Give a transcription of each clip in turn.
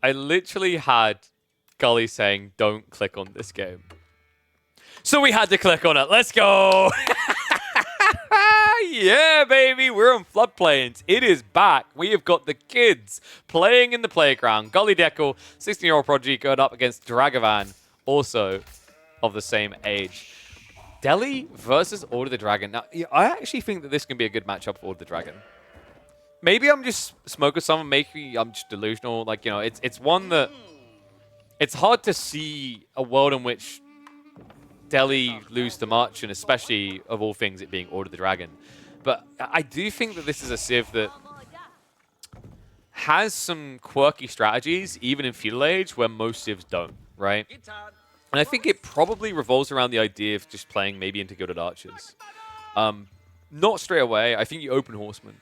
I literally had Gully saying, don't click on this game. So we had to click on it. Let's go. Yeah, baby. We're on floodplains. It is back. We have got the kids playing in the playground. Gully Deckle, 16-year-old prodigy, going up against Dragavan, also of the same age. Delhi versus Order the Dragon. Now, I actually think that this can be a good matchup for Order the Dragon. Maybe I'm just smoking some. Maybe I'm just delusional. Like, you know, it's one that... It's hard to see a world in which Delhi lose to much, and especially, of all things, it being Order the Dragon. But I do think that this is a civ that has some quirky strategies, even in Feudal Age, where most civs don't, right? And I think it probably revolves around the idea of just playing maybe into Gilded Archers. Not straight away. I think you open Horsemen.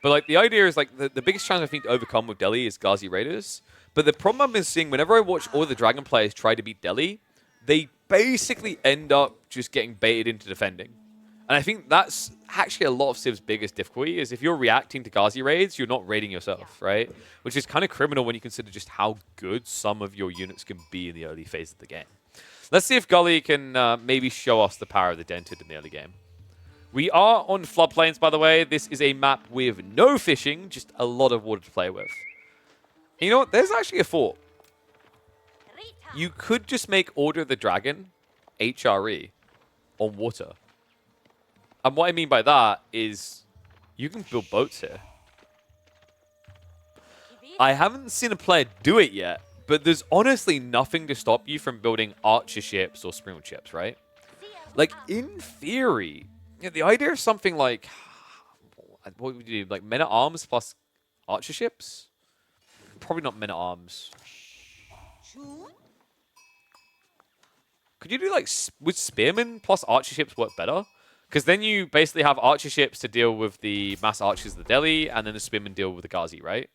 But like the idea is like the biggest challenge I think to overcome with Delhi is Ghazi Raiders. But the problem I've been seeing whenever I watch all the Dragon players try to beat Delhi, they basically end up just getting baited into defending. And I think that's actually a lot of Civ's biggest difficulty is if you're reacting to Ghazi raids, you're not raiding yourself, right? Which is kind of criminal when you consider just how good some of your units can be in the early phase of the game. Let's see if Gully can maybe show us the power of the Dented in the early game. We are on floodplains, by the way. This is a map with no fishing, just a lot of water to play with. And you know what? There's actually a thought. You could just make Order of the Dragon HRE on water. And what I mean by that is you can build boats here. I haven't seen a player do it yet, but there's honestly nothing to stop you from building archer ships or springald ships, right? Like, in theory, you know, the idea of something like... What would you do? Like, men-at-arms plus archer ships? Probably not men-at-arms. Could you do, like... Would spearmen plus archer ships work better? Because then you basically have archer ships to deal with the mass archers of the Delhi, and then the spearmen deal with the Ghazi, right?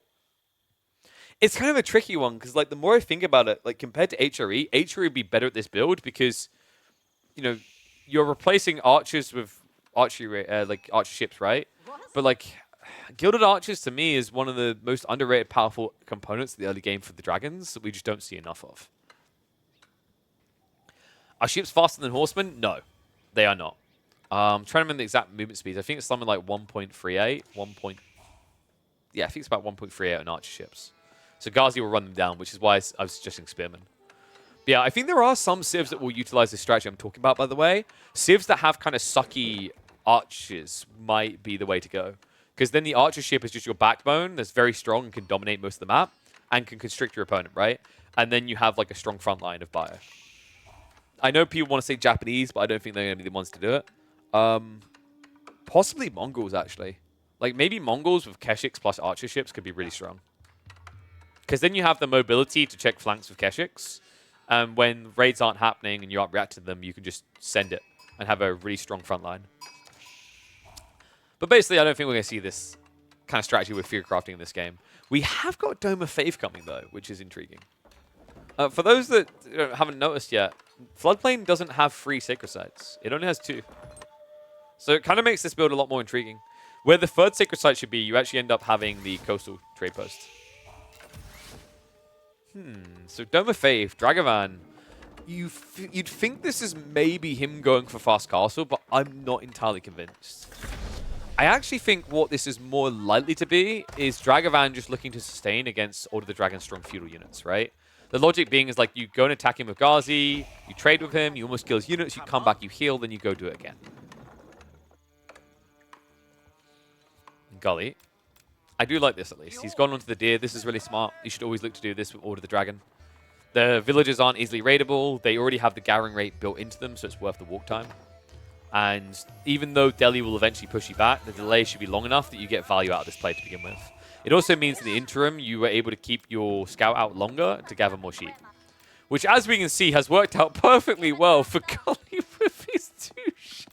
It's kind of a tricky one, because like the more I think about it, like compared to HRE, HRE would be better at this build because, you know, you're replacing archers with archery, like archer ships, right? But like, Gilded Archers to me is one of the most underrated, powerful components of the early game for the dragons that we just don't see enough of. Are ships faster than horsemen? No, they are not. I'm trying to remember the exact movement speeds. I think it's something like 1.38. Yeah, I think it's about 1.38 on archer ships. So Ghazi will run them down, which is why I was suggesting spearmen. But yeah, I think there are some civs that will utilize this strategy I'm talking about, by the way. Civs that have kind of sucky archers might be the way to go. Because then the archer ship is just your backbone that's very strong and can dominate most of the map and can constrict your opponent, right? And then you have like a strong front line of bio. I know people want to say Japanese, but I don't think they're going to be the ones to do it. Possibly Mongols, actually. Like, maybe Mongols with Keshiks plus archer ships could be really strong. Because then you have the mobility to check flanks with Keshiks. And when raids aren't happening and you aren't reacting to them, you can just send it and have a really strong front line. But basically, I don't think we're going to see this kind of strategy with field crafting in this game. We have got Dome of Faith coming, though, which is intriguing. For those that haven't noticed yet, Floodplain doesn't have 3 sacred sites. It only has 2. So it kind of makes this build a lot more intriguing. Where the 3rd sacred site should be, you actually end up having the coastal trade post. So Dome of Faith, Dragavan, you'd think this is maybe him going for Fast Castle, but I'm not entirely convinced. I actually think what this is more likely to be is Dragavan just looking to sustain against Order of the Dragon's strong feudal units, right? The logic being is like you go and attack him with Ghazi, you trade with him, you almost kill his units, you come back, you heal, then you go do it again. Gully. I do like this at least. He's gone onto the deer. This is really smart. You should always look to do this with Order of the Dragon. The villages aren't easily raidable. They already have the garring rate built into them, so it's worth the walk time. And even though Delhi will eventually push you back, the delay should be long enough that you get value out of this play to begin with. It also means in the interim, you were able to keep your scout out longer to gather more sheep. Which, as we can see, has worked out perfectly well for Gully with his 2 sheep.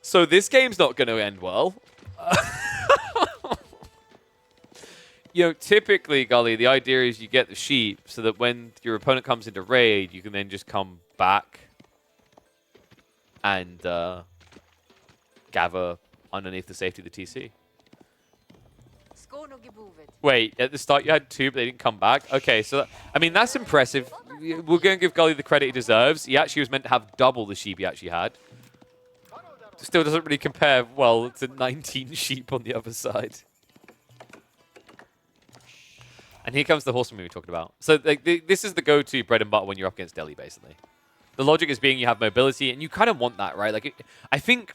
So this game's not going to end well. you know, typically, Gully, the idea is you get the sheep so that when your opponent comes into raid, you can then just come back and gather underneath the safety of the TC. Wait, at the start you had 2, but they didn't come back? Okay, so, I mean, that's impressive. We're going to give Gully the credit he deserves. He actually was meant to have double the sheep he actually had. Still doesn't really compare well to 19 sheep on the other side. And here comes the horseman we were talking about. So like, this is the go-to bread and butter when you're up against Delhi, basically. The logic is being you have mobility, and you kind of want that, right? Like, I think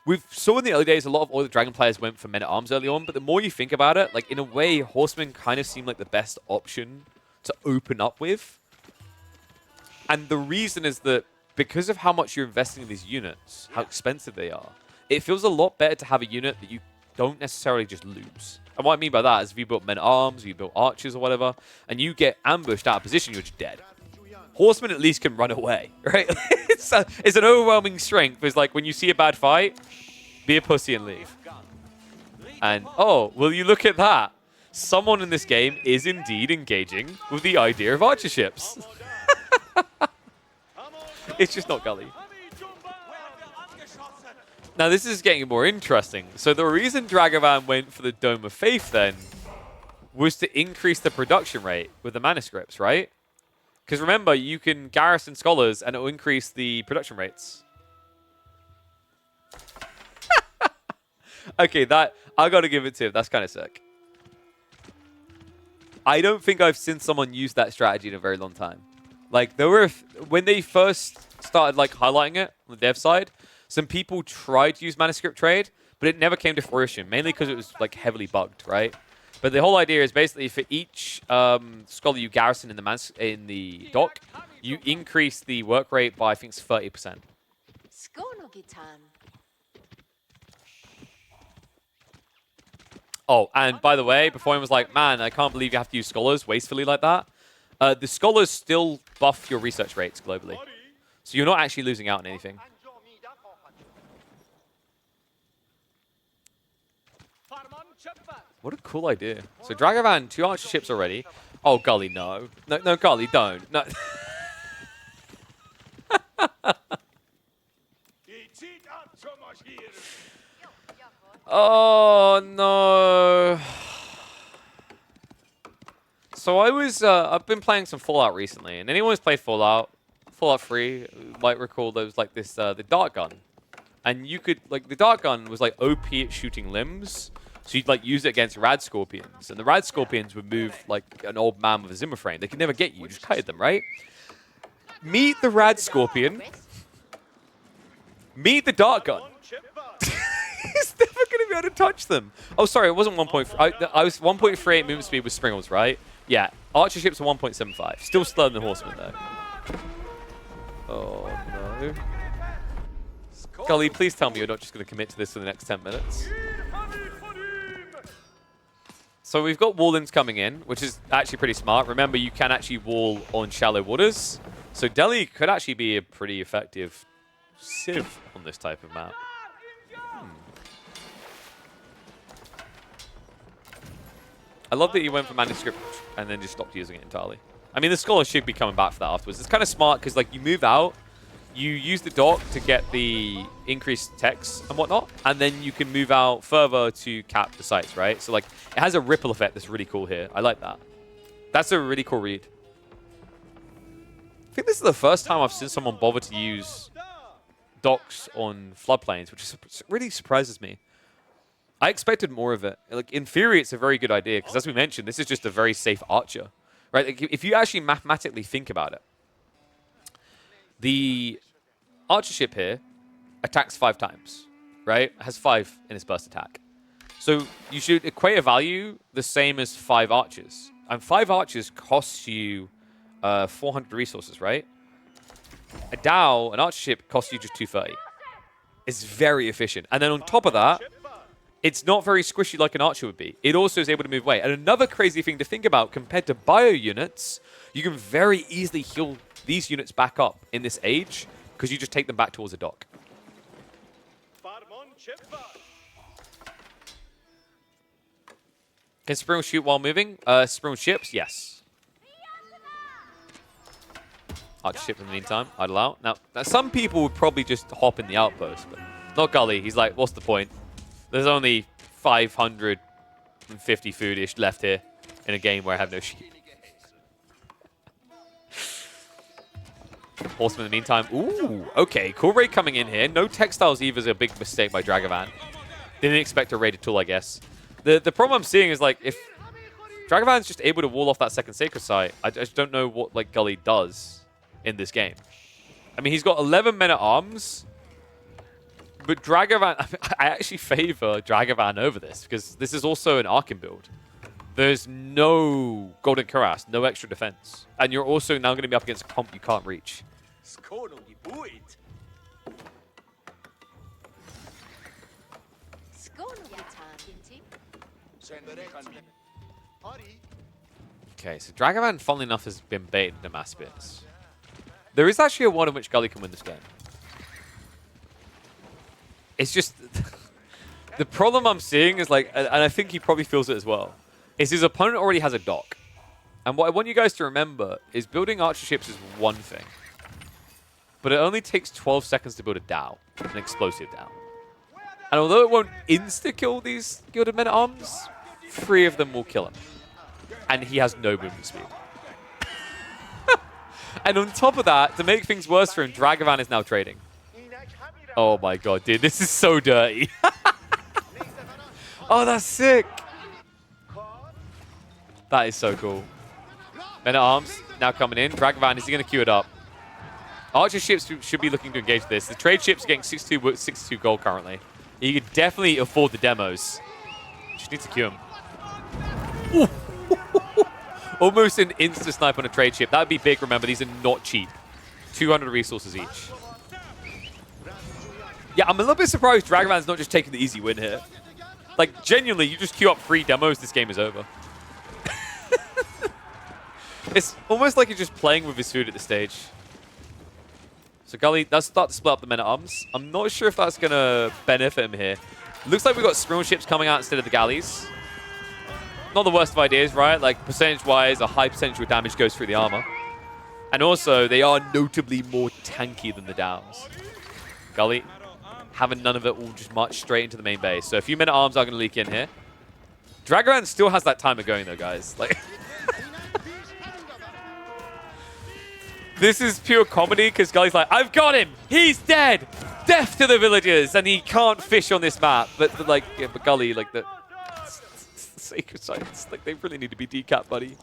we've saw in the early days a lot of Oil Dragon players went for men-at-arms early on, but the more you think about it, like, in a way, horsemen kind of seem like the best option to open up with. And the reason is that because of how much you're investing in these units, how expensive they are, it feels a lot better to have a unit that you don't necessarily just lose. And what I mean by that is if you built men-at-arms, you built archers or whatever, and you get ambushed out of position, you're just dead. Horsemen at least can run away, right? It's an overwhelming strength. It's like when you see a bad fight, be a pussy and leave. And, oh, will you look at that? Someone in this game is indeed engaging with the idea of archer ships. It's just not Gully. Now, this is getting more interesting. So the reason Dragovan went for the Dome of Faith, then, was to increase the production rate with the manuscripts, right? Because remember, you can garrison scholars, and it will increase the production rates. Okay, that I got to give it to him. That's kind of sick. I don't think I've seen someone use that strategy in a very long time. Like, there were, when they first started, like, highlighting it on the dev side, some people tried to use manuscript trade, but it never came to fruition, mainly because it was, like, heavily bugged, right? But the whole idea is basically for each scholar you garrison in the dock, you increase the work rate by, I think it's 30%. Oh, and by the way, before I was like, man, I can't believe you have to use scholars wastefully like that. The scholars still buff your research rates globally. So you're not actually losing out on anything. What a cool idea. So Dragovan, 2 archer ships already. Oh, Gully, no. No, Gully, don't. No. Oh, no. So I've been playing some Fallout recently, and anyone who's played Fallout 3 might recall there was like this, the dart gun. And you could, like, the dart gun was like OP at shooting limbs, so you'd like use it against rad scorpions. And the rad scorpions would move like an old man with a Zimmer frame. They could never get you, you just kited them, right? Meet the rad scorpion. Meet the dart gun. He's never going to be able to touch them. Oh, sorry, it wasn't 1.3. I was 1.38 movement speed with Springles, right? Yeah, archer ships are 1.75. Still slower than horsemen, though. Oh, no. Gully, please tell me you're not just going to commit to this for the next 10 minutes. So we've got wall-ins coming in, which is actually pretty smart. Remember, you can actually wall on shallow waters. So Delhi could actually be a pretty effective civ on this type of map. I love that you went for manuscript and then just stopped using it entirely. I mean, the scholar should be coming back for that afterwards. It's kind of smart because, like, you move out, you use the dock to get the increased text and whatnot, and then you can move out further to cap the sites, right? So, like, it has a ripple effect that's really cool here. I like that. That's a really cool read. I think this is the first time I've seen someone bother to use docks on floodplains, which really surprises me. I expected more of it. Like, in theory, it's a very good idea, because as we mentioned, this is just a very safe archer, right? Like, if you actually mathematically think about it, the archer ship here attacks 5 times, right? It has 5 in its burst attack. So you should equate a value the same as 5 archers. And 5 archers costs you 400 resources, right? A Dow, an archer ship, costs you just 230. It's very efficient. And then on top of that, it's not very squishy like an archer would be. It also is able to move away. And another crazy thing to think about, compared to bio units, you can very easily heal these units back up in this age because you just take them back towards a dock. Can Spring shoot while moving? Spring ships, yes. Archer ship in the meantime, idle out. Now, some people would probably just hop in the outpost, but not Gully. He's like, what's the point? There's only 550 food-ish left here in a game where I have no sheep. Horseman in the meantime. Ooh, okay. Cool raid coming in here. No textiles either is a big mistake by Dragavan. Didn't expect a raid at all, I guess. The problem I'm seeing is, like, if Dragavan's just able to wall off that second Sacred Site, I just don't know what, like, Gully does in this game. I mean, he's got 11 men at arms, but Dragavan... I actually favor Dragavan over this, because this is also an Arkin build. There's no Golden Cuirass, no extra defense. And you're also now going to be up against a comp you can't reach. Okay, so Dragavan, funnily enough, has been baited into mass spits. There is actually a one in which Gully can win this game. It's just... the problem I'm seeing is, like, and I think he probably feels it as well, is his opponent already has a dock. And what I want you guys to remember is building archer ships is one thing. But it only takes 12 seconds to build a Dao, an explosive Dao. And although it won't insta-kill these Gilded Men-at-Arms, 3 of them will kill him. And he has no movement speed. And on top of that, to make things worse for him, Dragavan is now trading. Oh my god, dude, this is so dirty. Oh, that's sick. That is so cool. Men-at-Arms now coming in. Dragavan, is he going to queue it up? Archer ships should be looking to engage this. The trade ships are getting 62 gold currently. You could definitely afford the demos. Just need to queue him. Ooh. Almost an insta-snipe on a trade ship. That would be big, remember. These are not cheap. 200 resources each. Yeah, I'm a little bit surprised Dragavan's not just taking the easy win here. Like, genuinely, you just queue up 3 demos, this game is over. It's almost like you're just playing with his food at this stage. So Gully does start to split up the men-at-arms. I'm not sure if that's going to benefit him here. Looks like we've got Skrill ships coming out instead of the galleys. Not the worst of ideas, right? Like, percentage-wise, a high percentage of damage goes through the armor. And also, they are notably more tanky than the Downs. Gully, having none of it, will just march straight into the main base. So a few men-at-arms are going to leak in here. Dragavan still has that timer going, though, guys. Like... This is pure comedy because Gully's like, I've got him! He's dead! Death to the villagers! And he can't fish on this map. But like, yeah, but Gully, like, the sacred sites, like, they really need to be decapped, buddy.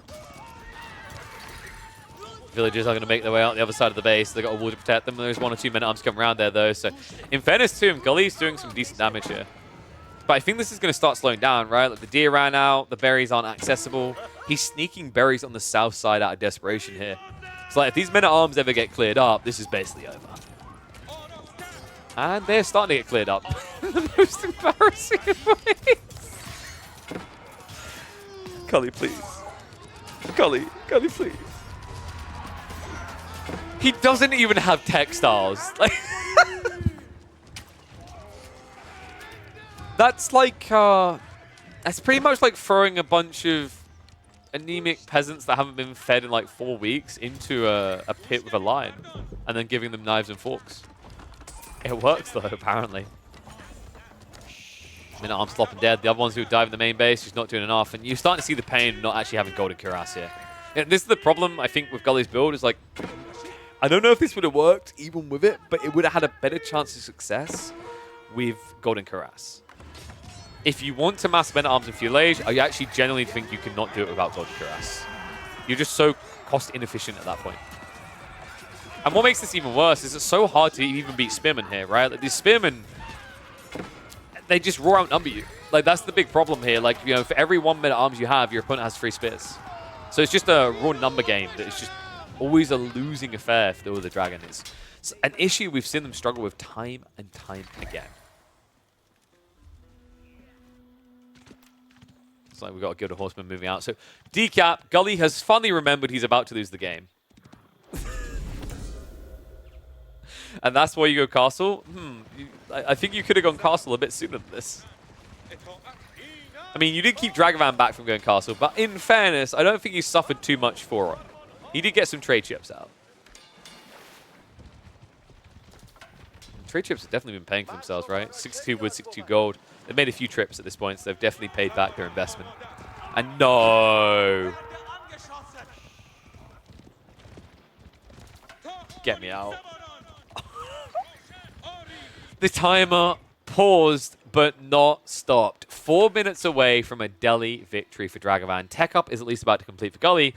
Villagers are going to make their way out the other side of the base. They've got a wall to protect them. There's 1 or 2 men-at-arms coming around there, though. So, in fairness to him, Gully's doing some decent damage here. But I think this is going to start slowing down, right? Like, the deer ran out. The berries aren't accessible. He's sneaking berries on the south side out of desperation here. So, like, if these men-at-arms ever get cleared up, this is basically over. And they're starting to get cleared up in the most embarrassing ways. Gully, please. Gully, please. He doesn't even have textiles. Like, that's like, that's pretty much like throwing a bunch of anemic peasants that haven't been fed in like 4 weeks into a pit with a lion and then giving them knives and forks. It works though, apparently. Men-at-arms flopping dead. The other ones who dive in the main base just not doing enough. And you're starting to see the pain of not actually having Golden Cuirass here. Yeah, this is the problem, I think, with Gully's build is like, I don't know if this would have worked even with it, but it would have had a better chance of success with Golden Cuirass. If you want to mass Men-at-Arms and Feudal Age, I actually genuinely think you cannot do it without Golden Cuirass. You're just so cost inefficient at that point. And what makes this even worse is it's so hard to even beat Spearmen here, right? Like, these Spearmen, they just raw outnumber you. Like, that's the big problem here. Like, you know, for every 1 Men-at-Arms you have, your opponent has 3 spears. So it's just a raw number game that is just always a losing affair for the Dragon. It's an issue we've seen them struggle with time and time again. It's like we've got a Gilded Horseman moving out. So, decap, Gully has finally remembered he's about to lose the game. And that's why you go castle? I think you could have gone castle a bit sooner than this. I mean, you did keep Dragavan back from going castle, but in fairness, I don't think he suffered too much for it. He did get some trade chips out. Trade chips have definitely been paying for themselves, right? 62 wood, 62 gold. They've made a few trips at this point, so they've definitely paid back their investment. And no! Get me out. The timer paused, but not stopped. 4 minutes away from a Delhi victory for Dragavan. Tech Up is at least about to complete for Gully.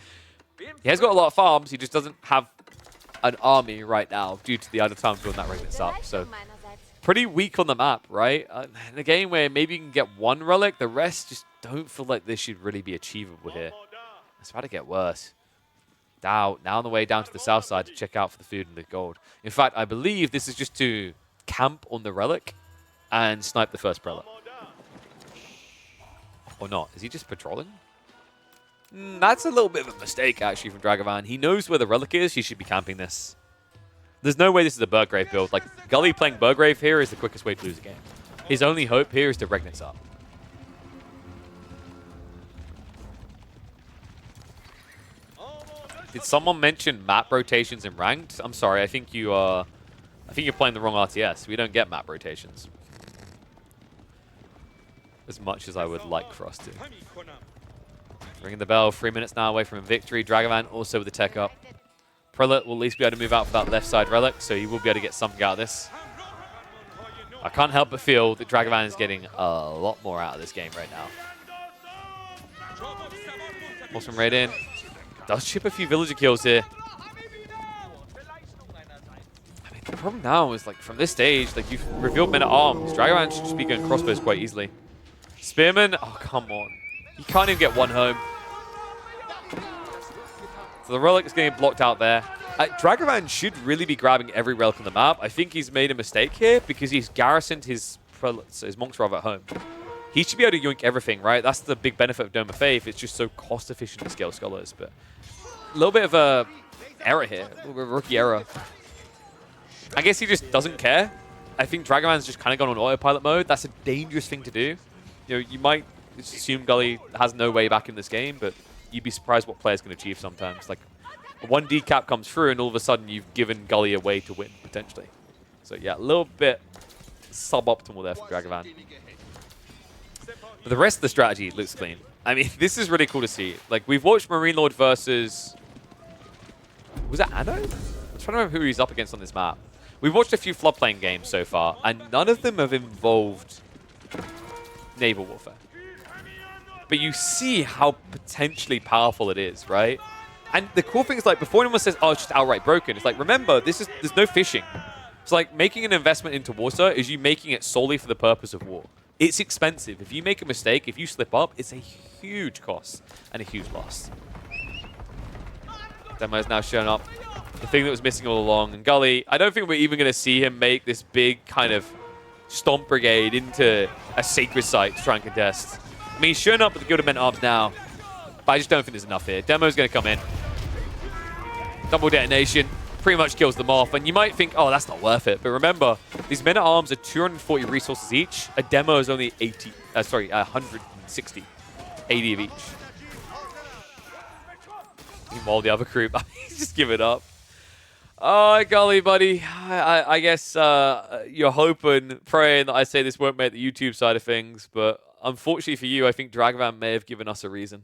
He has got a lot of farms, he just doesn't have an army right now due to the other time doing that Regnit's up. So pretty weak on the map, right? In a game where maybe you can get one relic, the rest just don't feel like this should really be achievable here. It's about to get worse. Now on the way down to the south side to check out for the food and the gold. In fact, I believe this is just to camp on the relic and snipe the first prelate. Or not. Is he just patrolling? That's a little bit of a mistake, actually, from Dragavan. He knows where the relic is. He should be camping this. There's no way this is a Burgrave build. Like, Gully playing Burgrave here is the quickest way to lose a game. His only hope here is to Regnit's up. Did someone mention map rotations in ranked? I'm sorry, I think you're playing the wrong RTS. We don't get map rotations. As much as I would like for us to. Ringing the bell, 3 minutes now away from a victory. Dragavan also with the tech up. Prelate will at least be able to move out for that left side relic, so he will be able to get something out of this. I can't help but feel that Dragavan is getting a lot more out of this game right now. Awesome raid in. Does chip a few villager kills here. I mean, the problem now is, like, from this stage, like, you've revealed men at arms. Dragavan should just be going crossbows quite easily. Spearman, oh, come on. You can't even get one home. So the relic is getting blocked out there. Dragavan should really be grabbing every relic on the map. I think he's made a mistake here because he's garrisoned his monks rather at home. He should be able to yoink everything, right? That's the big benefit of Dome of Faith. It's just so cost efficient to scale scholars. But a little bit of a error here, a little bit of a rookie error. I guess he just doesn't care. I think Dragavan's just kind of gone on autopilot mode. That's a dangerous thing to do. You know, you might assume Gully has no way back in this game, but you'd be surprised what players can achieve sometimes. Like, one decap comes through, and all of a sudden you've given Gully a way to win, potentially. So yeah, a little bit suboptimal there for Dragavan. But the rest of the strategy looks clean. I mean, this is really cool to see. Like, we've watched Marine Lord versus... Was that Anno? I'm trying to remember who he's up against on this map. We've watched a few floodplain games so far, and none of them have involved naval warfare. But you see how potentially powerful it is, right? And the cool thing is, like, before anyone says, oh, it's just outright broken, it's like, remember, there's no fishing. It's like making an investment into water is you making it solely for the purpose of war. It's expensive. If you make a mistake, if you slip up, it's a huge cost and a huge loss. Demo has now shown up. The thing that was missing all along. And Gully, I don't think we're even going to see him make this big kind of stomp brigade into a sacred site to try and contest. I mean, he's showing up with the Guild of Men-at-Arms now, but I just don't think there's enough here. Demo's going to come in. Double detonation. Pretty much kills them off. And you might think, oh, that's not worth it. But remember, these Men-at-Arms are 240 resources each. A demo is only 160 80 of each. Meanwhile, the other group, just give it up. Oh, Gully, buddy. I guess you're hoping, praying that I say this won't make the YouTube side of things. But unfortunately for you, I think Dragavan may have given us a reason.